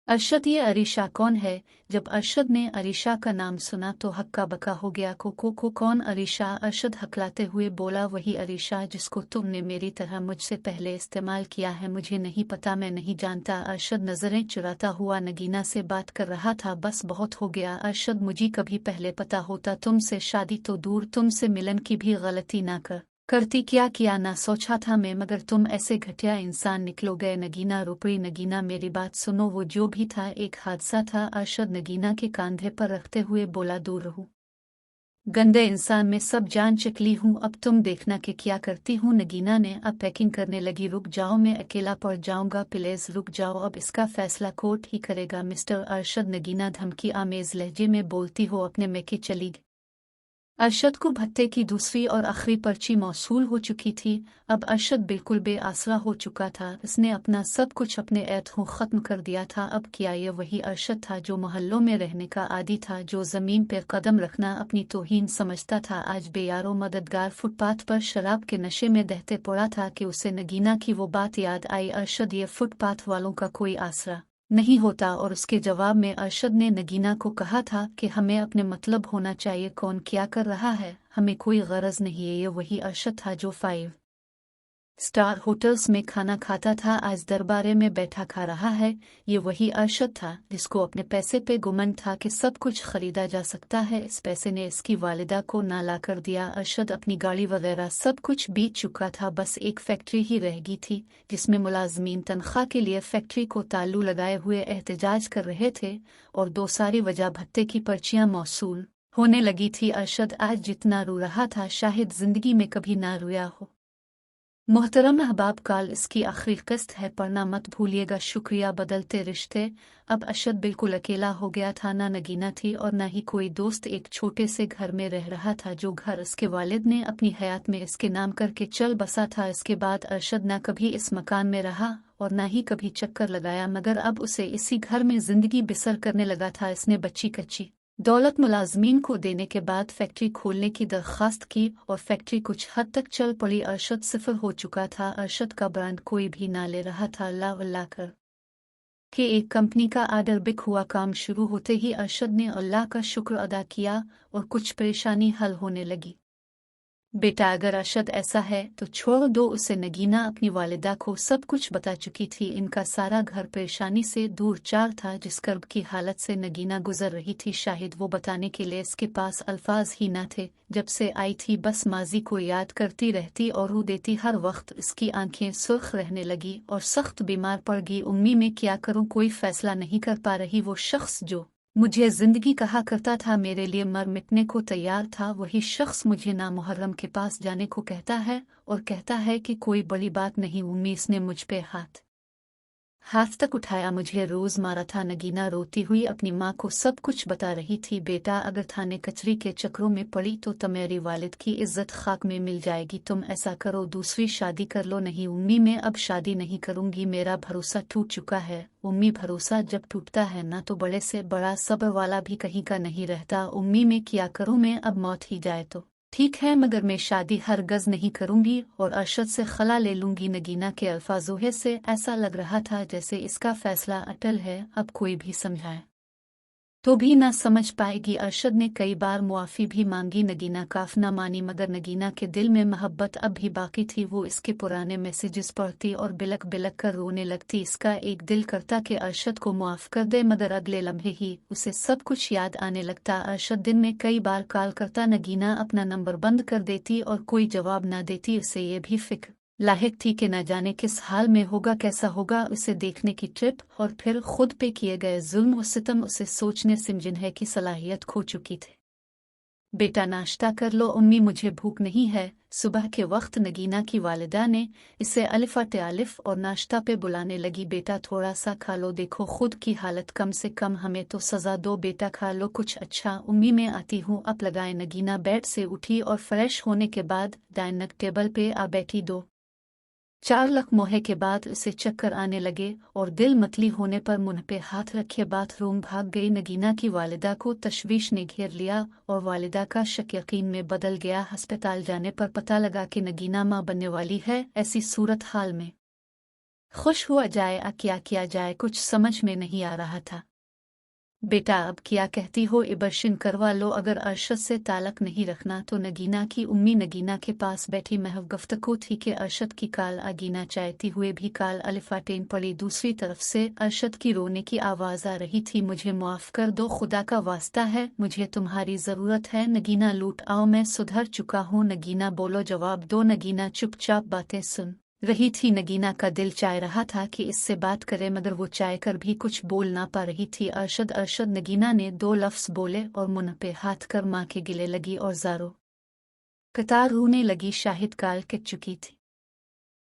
अरशद ये अरीशा कौन है? जब अरशद ने अरीशा का नाम सुना तो हक्का बक्का हो गया। को कौन अरीशा? अरशद हकलाते हुए बोला, वही अरीशा जिसको तुमने मेरी तरह मुझसे पहले इस्तेमाल किया है। मुझे नहीं पता, मैं नहीं जानता। अरशद नजरें चुराता हुआ नगीना से बात कर रहा था। बस बहुत हो गया अरशद, मुझे कभी पहले पता होता तुमसे शादी तो दूर तुमसे मिलन की भी गलती ना करती। क्या किया ना सोचा था मैं, मगर तुम ऐसे घटिया इंसान निकलोगे। नगीना रुपड़ी। नगीना मेरी बात सुनो, वो जो भी था एक हादसा था। अरशद नगीना के कंधे पर रखते हुए बोला, दूर रहो गंदे इंसान, मैं सब जान चुकी हूँ, अब तुम देखना कि क्या करती हूँ। नगीना ने अब पैकिंग करने लगी। रुक जाओ, मैं अकेला पड़ जाऊंगा, प्लीज रुक जाओ, अब इसका फैसला कोर्ट ही करेगा। मिस्टर अरशद, नगीना धमकी आमेज लहजे में बोलती हो अपने मैके चली गई। अरशद को भत्ते की दूसरी और आखिरी पर्ची मौसूल हो चुकी थी। अब अरशद बिल्कुल बेआसरा हो चुका था। इसने अपना सब कुछ अपने ऐतों ख़त्म कर दिया था। अब क्या ये वही अरशद था जो मोहल्लों में रहने का आदी था, जो ज़मीन पर कदम रखना अपनी तौहीन समझता था? आज बेयारो मददगार फुटपाथ पर शराब के नशे में दहते पड़ा था कि उसे नगीना की वो बात याद आई, अरशद ये फुटपाथ वालों का कोई आसरा नहीं होता। और उसके जवाब में अरशद ने नगीना को कहा था कि हमें अपने मतलब होना चाहिए, कौन क्या कर रहा है हमें कोई गरज नहीं है। ये वही अरशद था जो 5 स्टार होटल्स में खाना खाता था, आज दरबारे में बैठा खा रहा है। ये वही अरशद था जिसको अपने पैसे पे गुमन था कि सब कुछ खरीदा जा सकता है। इस पैसे ने इसकी वालिदा को ना ला कर दिया। अरशद अपनी गाड़ी वगैरह सब कुछ बेच चुका था, बस एक फैक्ट्री ही रह गई थी जिसमें मुलाजमीन तनख्वाह के लिए फैक्ट्री को ताल्लू लगाए हुए एहतजाज कर रहे थे और 2 सारी वजह भत्ते की पर्चियां मौसूल होने लगी थी। अरशद आज जितना रो रहा था शायद जिंदगी में कभी ना रोया हो। मोहतरम अहबाब, काल इसकी आखिरी किस्त है, पढ़ना मत भूलिएगा। शुक्रिया। बदलते रिश्ते। अब अरशद बिल्कुल अकेला हो गया था, ना नगीना थी और ना ही कोई दोस्त। एक छोटे से घर में रह रहा था, जो घर इसके वालिद ने अपनी हयात में इसके नाम करके चल बसा था। इसके बाद अरशद ना कभी इस मकान में रहा और ना ही कभी चक्कर लगाया, मगर अब उसे इसी घर में जिंदगी बसर करने लगा था। इसने बच्ची कच्ची दौलत मुलाजमीन को देने के बाद फैक्ट्री खोलने की दरख्वास्त की और फैक्ट्री कुछ हद तक चल पड़ी। अरशद सिफर हो चुका था। अरशद का ब्रांड कोई भी ना ले रहा था। अल्लाह वल्लाह कर के एक कंपनी का आर्डर बिक हुआ। काम शुरू होते ही अरशद ने अल्लाह का शुक्र अदा किया और कुछ परेशानी हल होने लगी। बेटा, अगर अरशद ऐसा है तो छोड़ दो उसे। नगीना अपनी वालिदा को सब कुछ बता चुकी थी। इनका सारा घर परेशानी से दूर चार था। जिस कर्ब की हालत से नगीना गुजर रही थी, शायद वो बताने के लिए इसके पास अल्फाज ही न थे। जब से आई थी बस माजी को याद करती रहती और रू देती। हर वक्त इसकी आंखें सुर्ख रहने लगी और सख्त बीमार पड़ गई। उम्मी में क्या करूं, कोई फैसला नहीं कर पा रही। वो शख्स जो मुझे जिंदगी कहा करता था, मेरे लिए मर मिटने को तैयार था, वही शख्स मुझे ना मुहर्रम के पास जाने को कहता है और कहता है कि कोई बड़ी बात नहीं। उम्मी इसने मुझ पे हाथ तक उठाया, मुझे रोज मारा था। नगीना रोती हुई अपनी माँ को सब कुछ बता रही थी। बेटा, अगर थाने कचरी के चक्रों में पड़ी तो तुम्हारी वालिद की इज्जत खाक में मिल जाएगी। तुम ऐसा करो, दूसरी शादी कर लो। नहीं उम्मी, मैं अब शादी नहीं करूंगी, मेरा भरोसा टूट चुका है। उम्मी, भरोसा जब टूटता है ना तो बड़े से बड़ा सब्र वाला भी कहीं का नहीं रहता। उम्मी, मैं क्या करूं, मैं अब मौत ही जाए तो ठीक है, मगर मैं शादी हरगज नहीं करूंगी और अरशद से खला ले लूंगी। नगीना के अल्फाजों से ऐसा लग रहा था जैसे इसका फैसला अटल है, अब कोई भी समझाए तो भी ना समझ पाएगी। अरशद ने कई बार मुआफ़ी भी मांगी, नगीना काफ ना मानी, मगर नगीना के दिल में मोहब्बत अब भी बाकी थी। वो इसके पुराने मैसेजेस पढ़ती और बिलक बिलक कर रोने लगती। इसका एक दिल करता कि अरशद को मुआफ़ कर दे, मगर अगले लम्हे ही उसे सब कुछ याद आने लगता। अरशद दिन में कई बार कॉल करता, नगीना अपना नंबर बंद कर देती और कोई जवाब ना देती। उसे ये भी फिक्र लाहिक थी कि न जाने किस हाल में होगा, कैसा होगा। उसे देखने की ट्रिप और फिर खुद पे किए गए जुल्म और सितम उसे सोचने समझने की सलाहियत खो चुकी थी। बेटा, नाश्ता कर लो। उम्मी, मुझे भूख नहीं है। सुबह के वक्त नगीना की वालिदा ने इसे अलिफ़ आलिफ और नाश्ता पे बुलाने लगी। बेटा, थोड़ा सा खा लो, देखो खुद की हालत, कम से कम हमें तो सज़ा दो। बेटा, खा लो कुछ अच्छा। उम्मी, मैं आती हूँ, अब लगाए। नगीना बेड से उठी और फ्रेश होने के बाद डाइनिंग टेबल पे आ बैठी। 2-4 मोहे के बाद उसे चक्कर आने लगे और दिल मतली होने पर मुंह पे हाथ रखे बाथरूम भाग गई। नगीना की वालिदा को तशवीश ने घेर लिया और वालिदा का शक यकीन में बदल गया। अस्पताल जाने पर पता लगा कि नगीना मां बनने वाली है। ऐसी सूरत हाल में खुश हुआ जाए क्या किया जाए कुछ समझ में नहीं आ रहा था। बेटा अब क्या कहती हो इबर्शिन करवा लो अगर अरशद से ताल्लुक नहीं रखना तो। नगीना की उम्मी नगीना के पास बैठी महव गफ्तगू थी कि अरशद की काल आगीना चाहती हुए भी काल अलिफाटेन पड़ी। दूसरी तरफ से अरशद की रोने की आवाज़ आ रही थी, मुझे माफ़ कर दो, खुदा का वास्ता है, मुझे तुम्हारी ज़रूरत है। नगीना लूट आओ, मैं सुधर चुका हूँ। नगीना बोलो, जवाब दो। नगीना चुपचाप बातें सुन रही थी। नगीना का दिल चाह रहा था कि इससे बात करे मगर वो चाह कर भी कुछ बोल ना पा रही थी। अरशद अरशद नगीना ने दो लफ्ज़ बोले और मुंह पे हाथ कर माँ के गिले लगी और ज़ारो कतार रोने लगी। शाहिद काल कट चुकी थी।